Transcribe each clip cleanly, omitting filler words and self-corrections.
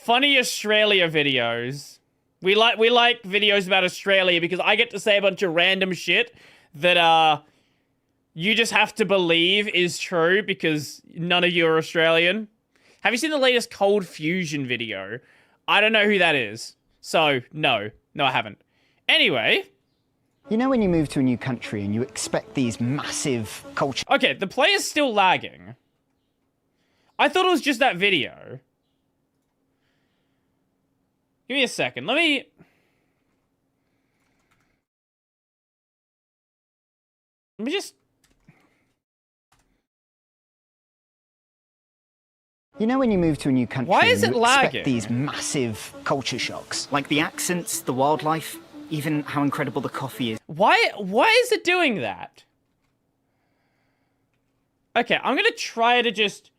Funny Australia videos. We like videos about Australia because I get to say a bunch of random shit that you just have to believe is true because none of you are Australian. Have you seen the latest Cold Fusion video? I don't know who that is. So, no. No, I haven't. Anyway. You know when you move to a new country and you expect these massive culture... Okay, the player's still lagging. I thought it was just that video. Give me a second. Let me just... You know when you move to a new country Why is and it you lagging? expect these massive culture shocks. Like the accents, the wildlife, even how incredible the coffee is. Why is it doing that? Okay, I'm gonna try to just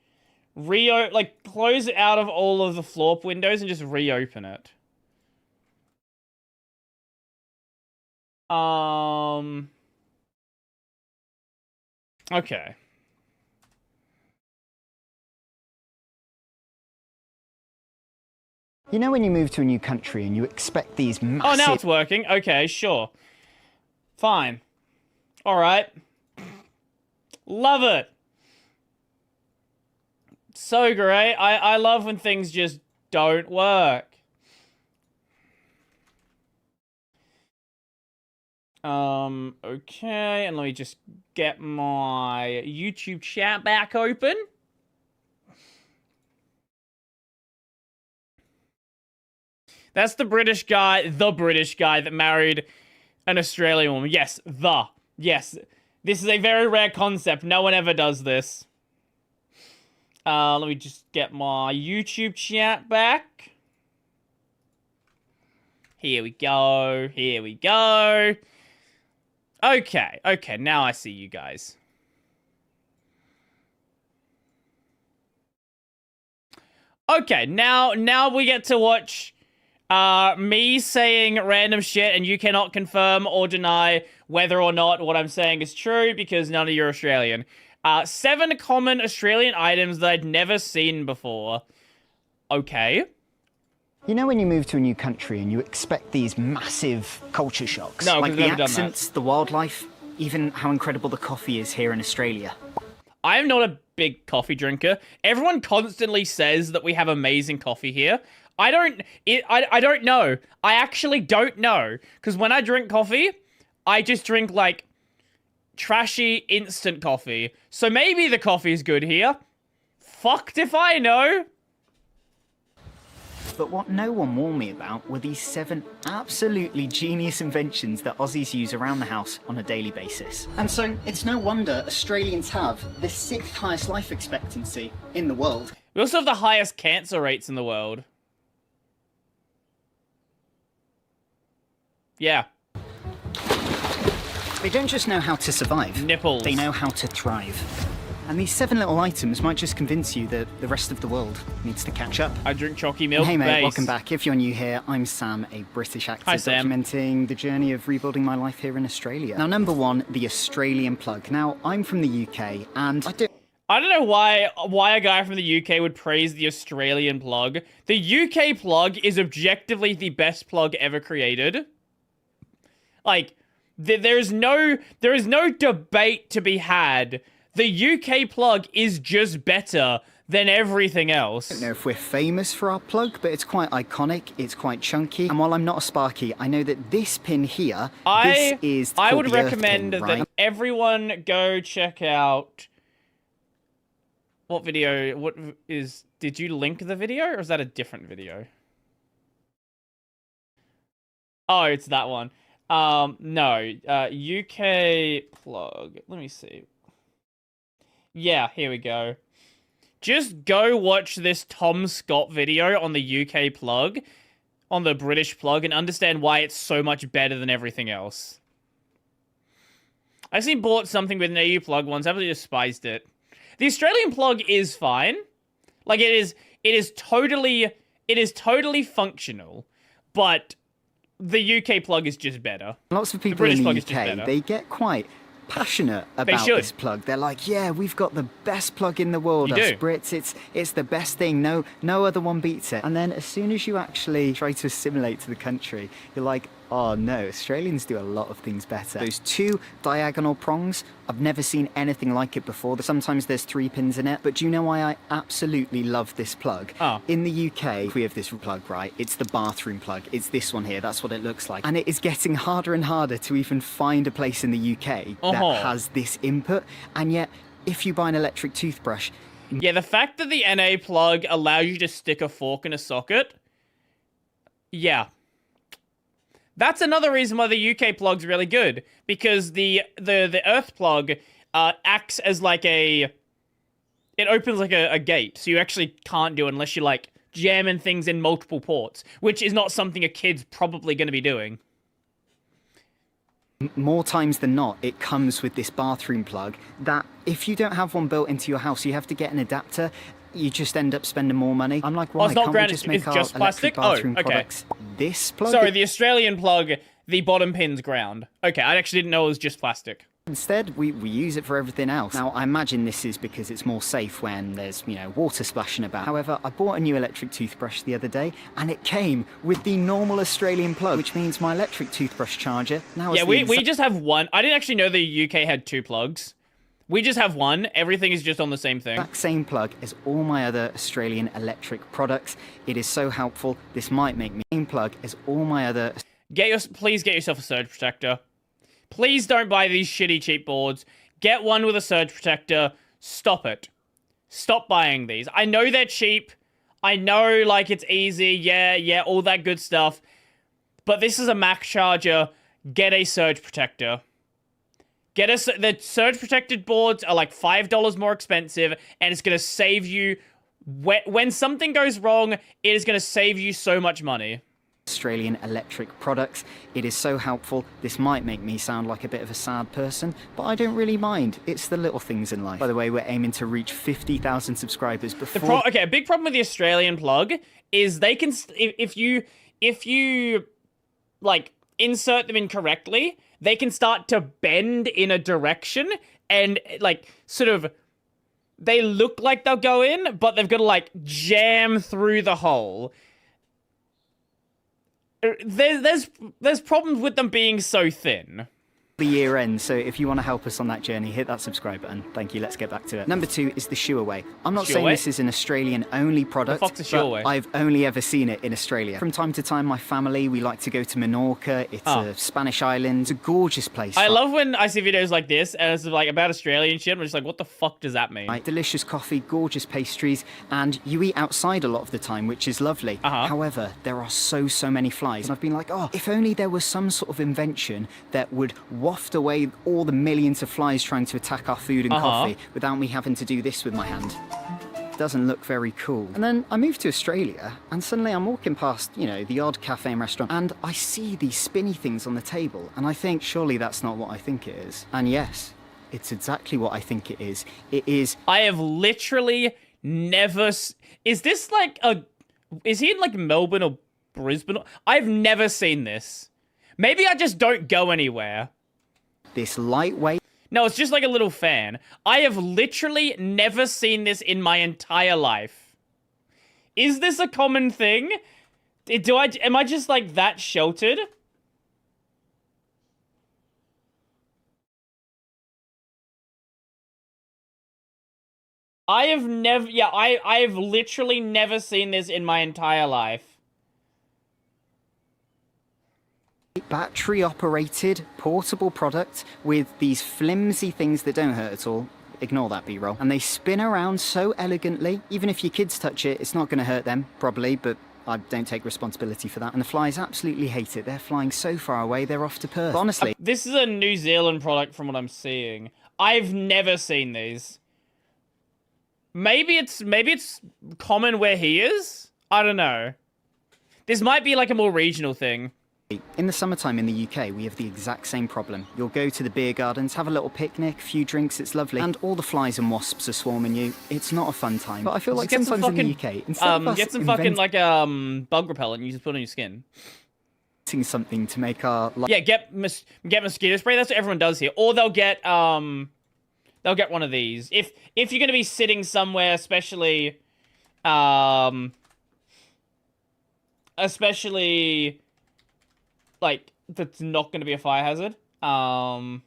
close it out of all of the Florp windows and just reopen it. Okay. You know when you move to a new country and you expect these massive... Oh, now it's working. Okay, sure. Fine. Alright. Love it. So great. I love when things just don't work. Okay, and let me just get my YouTube chat back open. That's the British guy that married an Australian woman. Yes, Yes. This is a very rare concept. No one ever does this. Let me just get my YouTube chat back. Here we go. Here we go. Okay, okay, now I see you guys. Okay, now we get to watch me saying random shit and you cannot confirm or deny whether or not what I'm saying is true because none of you are Australian. 7 common Australian items that I'd never seen before. Okay. You know when you move to a new country and you expect these massive culture shocks. No, Like because the I've never done that. accents, the wildlife, even how incredible the coffee is here in Australia. I am not a big coffee drinker. Everyone constantly says that we have amazing coffee here. I don't know. I actually don't know. Because when I drink coffee, I just drink, like, trashy instant coffee. So maybe the coffee is good here. Fucked if I know. But what no one warned me about were these 7 absolutely genius inventions that Aussies use around the house on a daily basis. And so it's no wonder Australians have the 6th highest life expectancy in the world. We also have the highest cancer rates in the world. Yeah. They don't just know how to survive. Nipples. They know how to thrive. And these 7 little items might just convince you that the rest of the world needs to catch up. I drink chalky milk. Hey mate, base. welcome back. If you're new here, I'm Sam, a British actor Hi, Sam. documenting the journey of rebuilding my life here in Australia. Now, number 1, the Australian plug. Now, I'm from the UK, and I don't know why a guy from the UK would praise the Australian plug. The UK plug is objectively the best plug ever created. Like, there is no debate to be had. The UK plug is just better than everything else. I don't know if we're famous for our plug, but it's quite iconic, it's quite chunky. And while I'm not a Sparky, I know that this pin here, this is I called would the Earth recommend pin, right? that everyone go check out... What video? Did you link the video, or is that a different video? Oh, it's that one. No, UK plug. Let me see. Yeah, here we go. Just go watch this Tom Scott video on the UK plug, on the British plug, and understand why it's so much better than everything else. I actually bought something with an EU plug once. I absolutely despised it. The Australian plug is fine. Like, it is totally functional, but the UK plug is just better. Lots of people British in the plug is just UK, better. they get quite passionate about should. this plug. They're like, yeah, we've got the best plug in the world, You us do. Brits. It's the best thing. No other one beats it. And then as soon as you actually try to assimilate to the country, you're like, oh no, Australians do a lot of things better. Those 2 diagonal prongs, I've never seen anything like it before. Sometimes there's 3 pins in it, but do you know why I absolutely love this plug? Oh. In the UK, we have this plug, right? It's the bathroom plug. It's this one here. That's what it looks like. And it is getting harder and harder to even find a place in the UK that has this input. And yet, if you buy an electric toothbrush... Yeah, the fact that the NA plug allows you to stick a fork in a socket, yeah. That's another reason why the UK plug's really good, because the Earth plug acts as like it opens like a gate, so you actually can't do it unless you're like jamming things in multiple ports, which is not something a kid's probably going to be doing. More times than not, it comes with this bathroom plug that if you don't have one built into your house, you have to get an adapter. You just end up spending more money. I'm like, why it's not can't grounded, we just make it's our just electric plastic? Oh, bathroom okay. products this plug? Sorry, the Australian plug, the bottom pin's ground. Okay, I actually didn't know it was just plastic. Instead, we use it for everything else. Now, I imagine this is because it's more safe when there's, water splashing about. However, I bought a new electric toothbrush the other day, and it came with the normal Australian plug, which means my electric toothbrush charger now Yeah, we just have one. I didn't actually know the UK had 2 plugs. We just have one. Everything is just on the same thing. Exact same plug as all my other Australian electric products. It is so helpful. This might make me same plug as all my other... Please get yourself a surge protector. Please don't buy these shitty cheap boards. Get one with a surge protector. Stop it. Stop buying these. I know they're cheap. I know, like, it's easy. Yeah, all that good stuff. But this is a Mac charger. Get a surge protector. The surge protected boards are like $5 more expensive, and it's going to save you... When something goes wrong, it is going to save you so much money. Australian electric products. It is so helpful. This might make me sound like a bit of a sad person, but I don't really mind. It's the little things in life. By the way, we're aiming to reach 50,000 subscribers before... Okay, a big problem with the Australian plug is they can... If you like, insert them incorrectly, they can start to bend in a direction and, like, sort of... They look like they'll go in, but they've got to, like, jam through the hole. There's problems with them being so thin. The year end, so if you want to help us on that journey, hit that subscribe button. Thank you, let's get back to it. Number 2 is the Shoe Away. I'm not saying this is an Australian only product, but I've only ever seen it in Australia. From time to time, my family, we like to go to Menorca. It's a Spanish island. It's a gorgeous place. I love when I see videos like this and it's like about Australian shit. I'm just like, what the fuck does that mean? Right, delicious coffee, gorgeous pastries, and you eat outside a lot of the time, which is lovely. However, there are so many flies. And I've been like, oh, if only there was some sort of invention that would waft away all the millions of flies trying to attack our food and coffee without me having to do this with my hand. Doesn't look very cool. And then I moved to Australia, and suddenly I'm walking past, the odd cafe and restaurant, and I see these spinny things on the table, and I think, surely that's not what I think it is. And yes, it's exactly what I think it is. It is... I have literally never... Is this like a... Is he in like Melbourne or Brisbane? I've never seen this. Maybe I just don't go anywhere. This lightweight... No, it's just like a little fan. I have literally never seen this in my entire life. Is this a common thing? Am I just like that sheltered? I have never... Yeah, I have literally never seen this in my entire life. Battery-operated, portable product with these flimsy things that don't hurt at all. Ignore that B-roll. And they spin around so elegantly. Even if your kids touch it, it's not going to hurt them, probably, but I don't take responsibility for that. And the flies absolutely hate it. They're flying so far away, they're off to Perth. But honestly... This is a New Zealand product from what I'm seeing. I've never seen these. Maybe it's common where he is? I don't know. This might be like a more regional thing. In the summertime in the UK, we have the exact same problem. You'll go to the beer gardens, have a little picnic, a few drinks, it's lovely, and all the flies and wasps are swarming you. It's not a fun time. But I feel like sometimes in the UK, instead of us get some fucking, like, bug repellent and you just put on your skin. something to make our life. Yeah, get mosquito spray. That's what everyone does here. Or they'll get one of these. If you're gonna be sitting somewhere, especially like that's not gonna be a fire hazard. Sorry,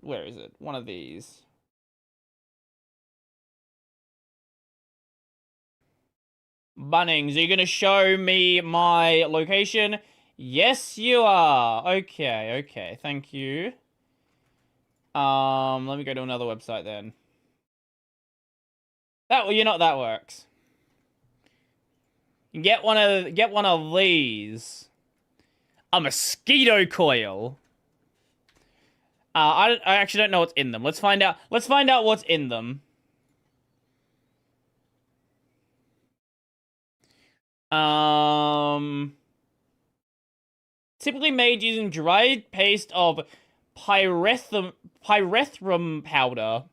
where is it? One of these. Bunnings, are you gonna show me my location? Yes, you are. Okay, thank you. Let me go to another website then. That works. You get one of these. A mosquito coil. I actually don't know what's in them. Let's find out what's in them. Typically made using dried paste of pyrethrum powder.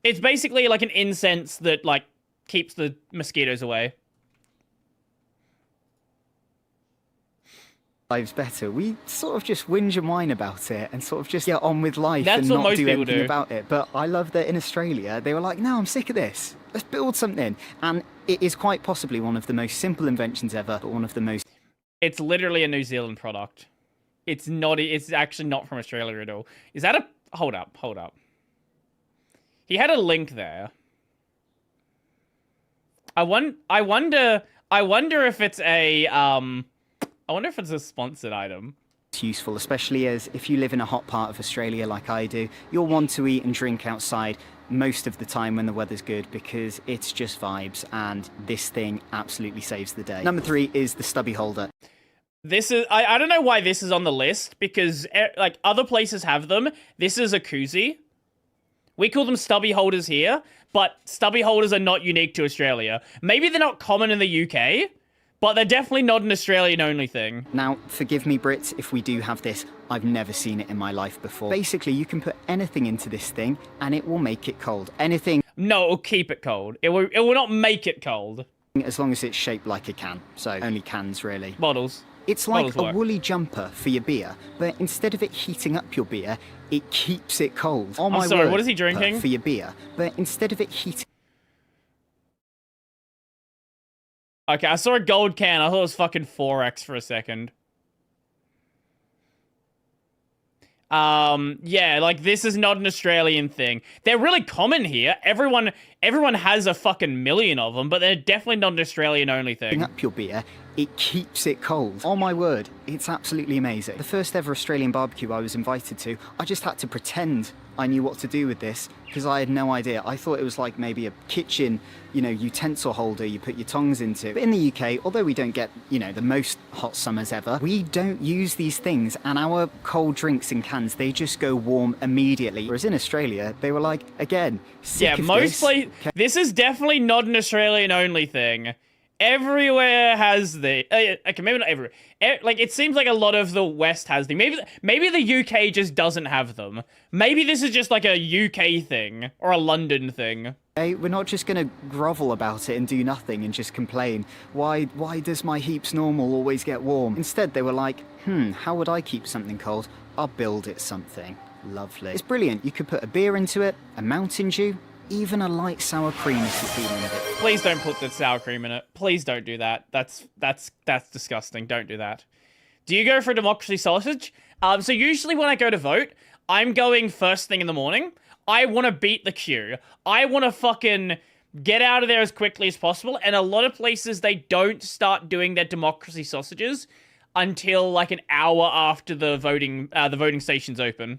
It's basically like an incense that like keeps the mosquitoes away. Lives better. We sort of just whinge and whine about it and sort of just get on with life That's and what not most do people anything do. about it. But I love that in Australia they were like, no, I'm sick of this. Let's build something. And it is quite possibly one of the most simple inventions ever, but one of the most... It's literally a New Zealand product. It's actually not from Australia at all. Is that a... Hold up. He had a link there. I wonder if it's a, I wonder if it's a sponsored item. It's useful, especially as if you live in a hot part of Australia like I do, you'll want to eat and drink outside most of the time when the weather's good because it's just vibes, and this thing absolutely saves the day. Number 3 is the stubby holder. This is, I don't know why this is on the list, because like other places have them. This is a koozie. We call them stubby holders here, but stubby holders are not unique to Australia. Maybe they're not common in the UK, but they're definitely not an Australian-only thing. Now, forgive me, Brits, if we do have this. I've never seen it in my life before. Basically, you can put anything into this thing, and it will make it cold. Anything. No, it'll keep it cold. It will not make it cold. As long as it's shaped like a can. So, only cans, really. Bottles. It's like Bottles a work. woolly jumper for your beer, but instead of it heating up your beer, it keeps it cold. Oh my sorry, word, what is he drinking? for your beer, but instead of it heating... Okay, I saw a gold can. I thought it was fucking 4X for a second. Yeah, like this is not an Australian thing. They're really common here. Everyone has a fucking million of them, but they're definitely not an Australian-only thing. up your beer, it keeps it cold. Oh my word, it's absolutely amazing. The first ever Australian barbecue I was invited to, I just had to pretend I knew what to do with this because I had no idea. I thought it was like maybe a kitchen, utensil holder you put your tongs into. But in the UK, although we don't get, the most hot summers ever, we don't use these things, and our cold drinks in cans, they just go warm immediately. Whereas in Australia, they were like, again, sick of this. This is definitely not an Australian-only thing. Everywhere has the... okay, maybe not everywhere. Like, it seems like a lot of the West has them. Maybe the UK just doesn't have them. Maybe this is just like a UK thing. Or a London thing. Hey, we're not just going to grovel about it and do nothing and just complain. Why does my heaps normal always get warm? Instead, they were like, how would I keep something cold? I'll build it something. Lovely. It's brilliant. You could put a beer into it, a Mountain Dew, even a light sour cream if you're feeling a bit. Please don't put the sour cream in it. Please don't do that. That's disgusting. Don't do that. Do you go for democracy sausage? So usually when I go to vote, I'm going first thing in the morning. I want to beat the queue. I want to fucking get out of there as quickly as possible. And a lot of places, they don't start doing their democracy sausages until like an hour after the voting stations open.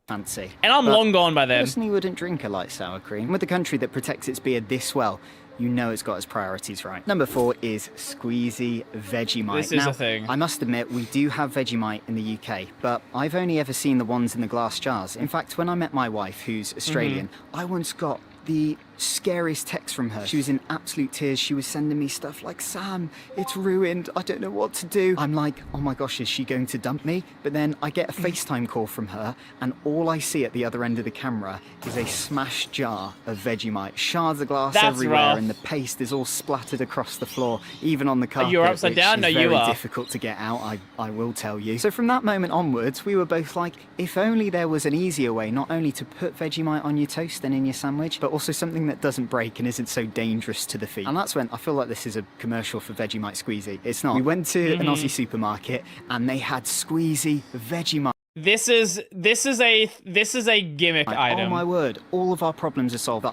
Fancy. And I'm long gone by then. Personally wouldn't drink a light sour cream. With a country that protects its beer this well, you know it's got its priorities right. Number 4 is squeezy Vegemite. This is a thing. I must admit, we do have Vegemite in the UK, but I've only ever seen the ones in the glass jars. In fact, when I met my wife, who's Australian, I once got the scariest text from her. She was in absolute tears. She was sending me stuff like, Sam, it's ruined. I don't know what to do. I'm like, oh my gosh, is she going to dump me? But then I get a FaceTime call from her, and all I see at the other end of the camera is a smashed jar of Vegemite. Shards of glass everywhere, rough. and the paste is all splattered across the floor, even on the carpet. You're upside down? No, which is you very are. difficult to get out, I will tell you. So from that moment onwards, we were both like, if only there was an easier way, not only to put Vegemite on your toast and in your sandwich, but also something that doesn't break and isn't so dangerous to the feet. And that's when I feel like this is a commercial for Vegemite Squeezy. It's not. We went to an Aussie supermarket and they had Squeezy Vegemite. This is a gimmick item. Oh my word, all of our problems are solved.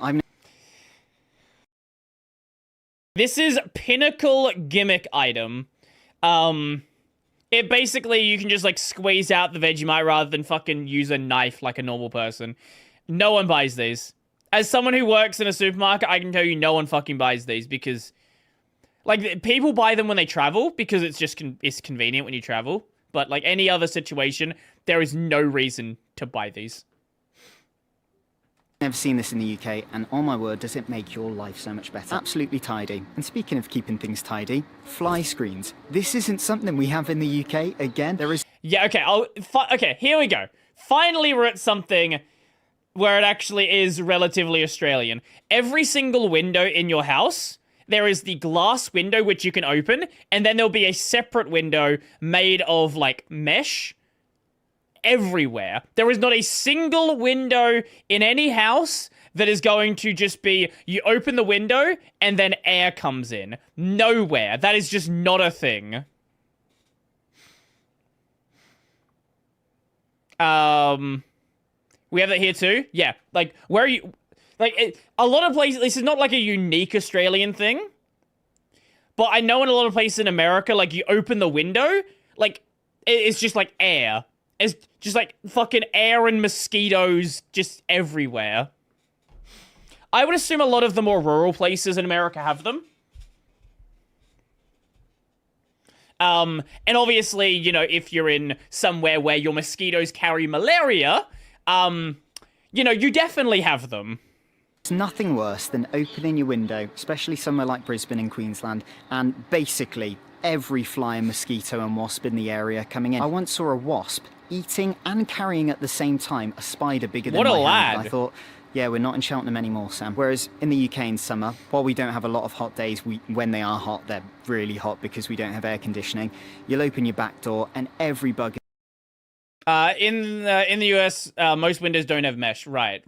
This is pinnacle gimmick item. It basically, you can just like squeeze out the Vegemite rather than fucking use a knife like a normal person. No one buys these. As someone who works in a supermarket, I can tell you no one fucking buys these because, like, people buy them when they travel because it's just it's convenient when you travel. But like any other situation, there is no reason to buy these. Never seen this in the UK, and oh my word, does it make your life so much better. Absolutely tidy. And speaking of keeping things tidy, fly screens. This isn't something we have in the UK. Again, there is... Yeah, okay, okay, here we go. Finally we're at something where it actually is relatively Australian. Every single window in your house, there is the glass window which you can open, and then there'll be a separate window made of, like, mesh everywhere. There is not a single window in any house that is going to just be, you open the window and then air comes in. Nowhere. That is just not a thing. We have that here too? Yeah. Like, where are you... Like, a lot of places... This is not like a unique Australian thing. But I know in a lot of places in America, like, you open the window, like, it's just like air. It's just like fucking air and mosquitoes just everywhere. I would assume a lot of the more rural places in America have them. And obviously, you know, if you're in somewhere where your mosquitoes carry malaria, you know, you definitely have them. It's nothing worse than opening your window, especially somewhere like Brisbane in Queensland, and basically every fly and mosquito and wasp in the area coming in. I once saw a wasp eating and carrying at the same time a spider bigger than my hand. Lad. I thought, yeah, we're not in Cheltenham anymore, Sam. Whereas in the UK in summer, while we don't have a lot of hot days, when they are hot, they're really hot because we don't have air conditioning. You'll open your back door and every bug... In the US, most windows don't have mesh. Right.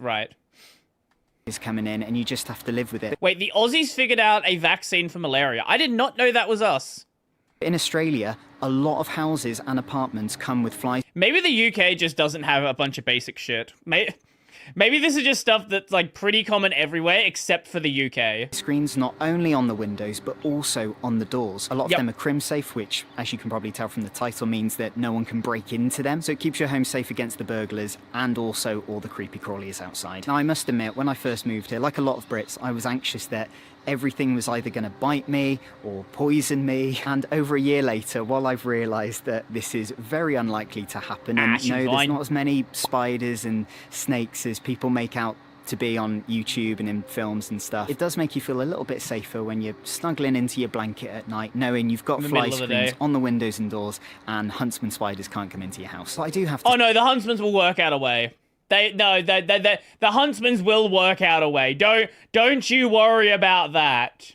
is coming in and you just have to live with it. Wait, the Aussies figured out a vaccine for malaria. I did not know that was us. In Australia, a lot of houses and apartments come with fly Maybe the UK just doesn't have a bunch of basic shit. Maybe this is just stuff that's like pretty common everywhere except for the UK. screens not only on the windows but also on the doors. A lot of them are crim safe, which, as you can probably tell from the title, means that no one can break into them. So it keeps your home safe against the burglars and also all the creepy crawlies outside. Now, I must admit, when I first moved here, like a lot of Brits, I was anxious that everything was either going to bite me or poison me. And over a year later, while I've realised that this is very unlikely to happen, and no, there's not as many spiders and snakes as people make out to be on YouTube and in films and stuff, it does make you feel a little bit safer when you're snuggling into your blanket at night, knowing you've got fly screens on the windows and doors and huntsman spiders can't come into your house. But I do have to... Oh no, the huntsmans will work out a way. The huntsmans will work out a way. Don't you worry about that.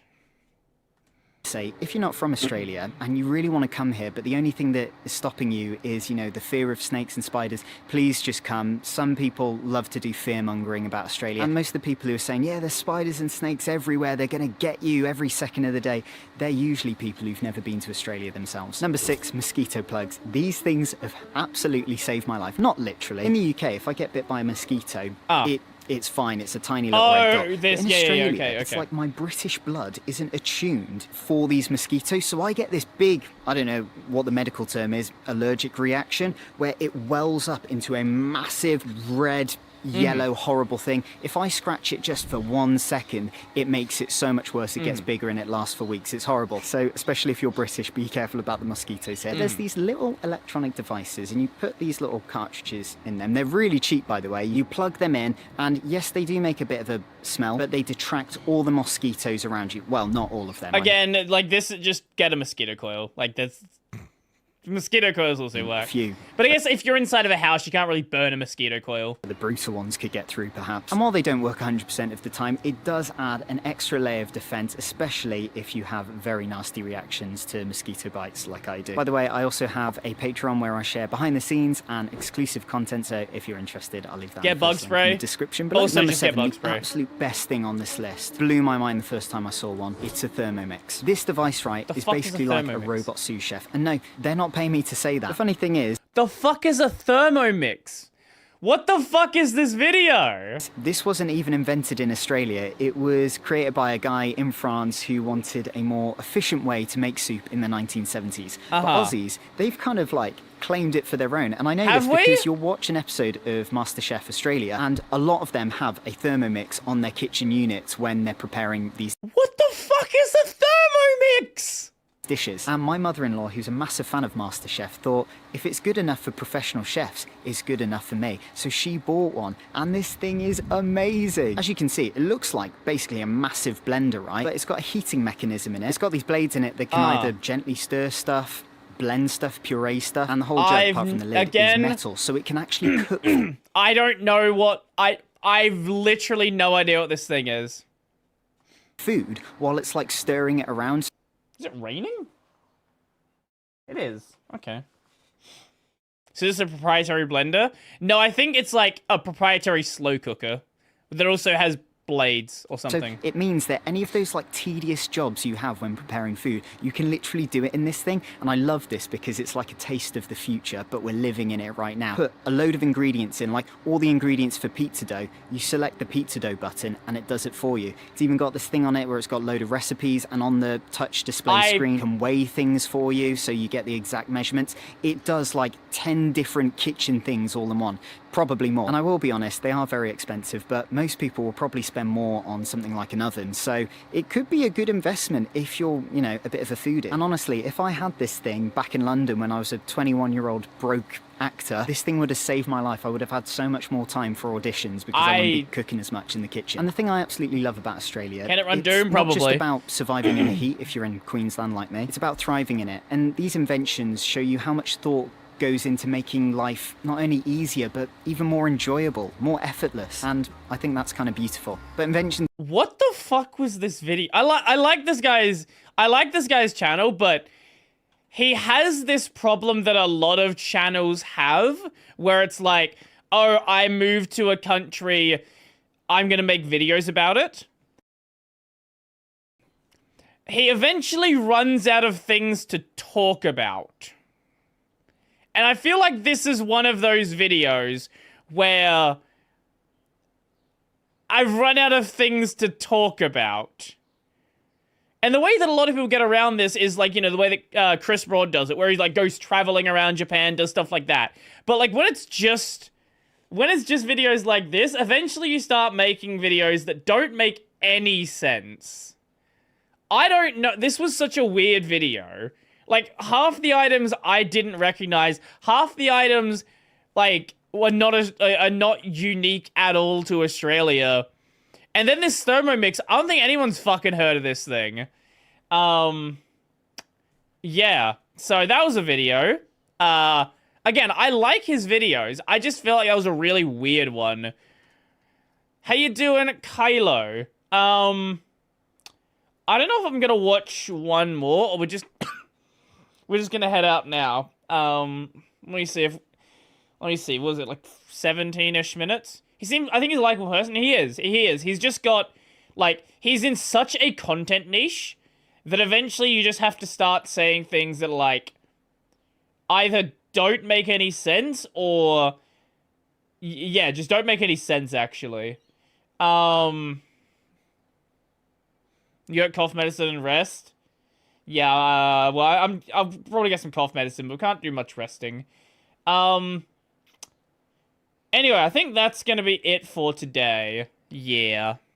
Say, if you're not from Australia and you really want to come here, but the only thing that is stopping you is, you know, the fear of snakes and spiders, please just come. Some people love to do fear-mongering about Australia, and most of the people who are saying, yeah, there's spiders and snakes everywhere, they're going to get you every second of the day, they're usually people who've never been to Australia themselves. Number 6, mosquito plugs. These things have absolutely saved my life. Not literally. In the UK, if I get bit by a mosquito, it's fine. It's a tiny little red dot. In Australia, it's like my British blood isn't attuned for these mosquitoes, so I get this big, I don't know what the medical term is, allergic reaction, where it wells up into a massive red, yellow, horrible thing. If I scratch it just for 1 second, it makes it so much worse. It gets bigger and it lasts for weeks. It's horrible. So especially if you're British, be careful about the mosquitoes here. There's these little electronic devices and you put these little cartridges in them. They're really cheap, by the way. You plug them in and yes, they do make a bit of a smell, but they detract all the mosquitoes around you. Well, not all of them. Again, like this, just get a mosquito coil. Like that's... Mosquito coils also work. A few. But I guess if you're inside of a house, you can't really burn a mosquito coil. The brutal ones could get through, perhaps. And while they don't work 100% of the time, it does add an extra layer of defense, especially if you have very nasty reactions to mosquito bites like I do. By the way, I also have a Patreon where I share behind the scenes and exclusive content, so if you're interested, I'll leave that in the description below. Also, Number just 7, get bug the spray. absolute best thing on this list. Blew my mind the first time I saw one. It's a Thermomix. This device, right, is basically like a robot sous chef. And no, they're not paying me to say that. The funny thing is... The fuck is a Thermomix? What the fuck is this video? This wasn't even invented in Australia. It was created by a guy in France who wanted a more efficient way to make soup in the 1970s. But Aussies, they've kind of like claimed it for their own. And I know this because you'll watch an episode of MasterChef Australia and a lot of them have a Thermomix on their kitchen units when they're preparing these... What the fuck is a Thermomix? Dishes. And my mother-in-law, who's a massive fan of MasterChef, thought if it's good enough for professional chefs, it's good enough for me. So she bought one, and this thing is amazing. As you can see, it looks like basically a massive blender, right? But it's got a heating mechanism in it. It's got these blades in it that can either gently stir stuff, blend stuff, puree stuff, and the whole jug, apart from the lid, is metal, so it can actually cook. I don't know what... I've literally no idea what this thing is. Food, while it's like stirring it around. Is it raining? It is. Okay. So this is a proprietary blender? No, I think it's like a proprietary slow cooker that also has blades or something. So it means that any of those like tedious jobs you have when preparing food, you can literally do it in this thing. And I love this because it's like a taste of the future, but we're living in it right now. Put a load of ingredients in, like all the ingredients for pizza dough. You select the pizza dough button and it does it for you. It's even got this thing on it where it's got a load of recipes, and on the touch display screen can weigh things for you so you get the exact measurements. It does like 10 different kitchen things all in one. Probably more. And I will be honest, they are very expensive, but most people will probably spend more on something like an oven. So it could be a good investment if you're, you know, a bit of a foodie. And honestly, if I had this thing back in London when I was a 21-year-old broke actor, this thing would have saved my life. I would have had so much more time for auditions because I wouldn't be cooking as much in the kitchen. And the thing I absolutely love about Australia, can it run Doom? It's probably not just about surviving in the heat if you're in Queensland like me. It's about thriving in it. And these inventions show you how much thought goes into making life not only easier but even more enjoyable, more effortless, and I think that's kind of beautiful. But invention... What the fuck was this video? I like this guy's channel, but he has this problem that a lot of channels have where it's like, oh, I moved to a country, I'm gonna make videos about it. He eventually runs out of things to talk about. And I feel like this is one of those videos where I've run out of things to talk about. And the way that a lot of people get around this is like, you know, the way that Chris Broad does it, where he like goes traveling around Japan, does stuff like that. But like when it's just videos like this, eventually you start making videos that don't make any sense. I don't know. This was such a weird video. Like, half the items I didn't recognize. Half the items, like, are not unique at all to Australia. And then this Thermomix, I don't think anyone's fucking heard of this thing. Yeah. So that was a video. Again, I like his videos. I just feel like that was a really weird one. How you doing, Kylo? I don't know if I'm gonna watch one more, or we're just gonna head out now. Let me see, was it like 17-ish minutes? I think he's a likable person. He is. He's just got, like, he's in such a content niche that eventually you just have to start saying things that, like, either don't make any sense or, yeah, just don't make any sense, actually. You got cough medicine and rest? Yeah, well, I'll probably get some cough medicine, but we can't do much resting. Anyway, I think that's going to be it for today. Yeah.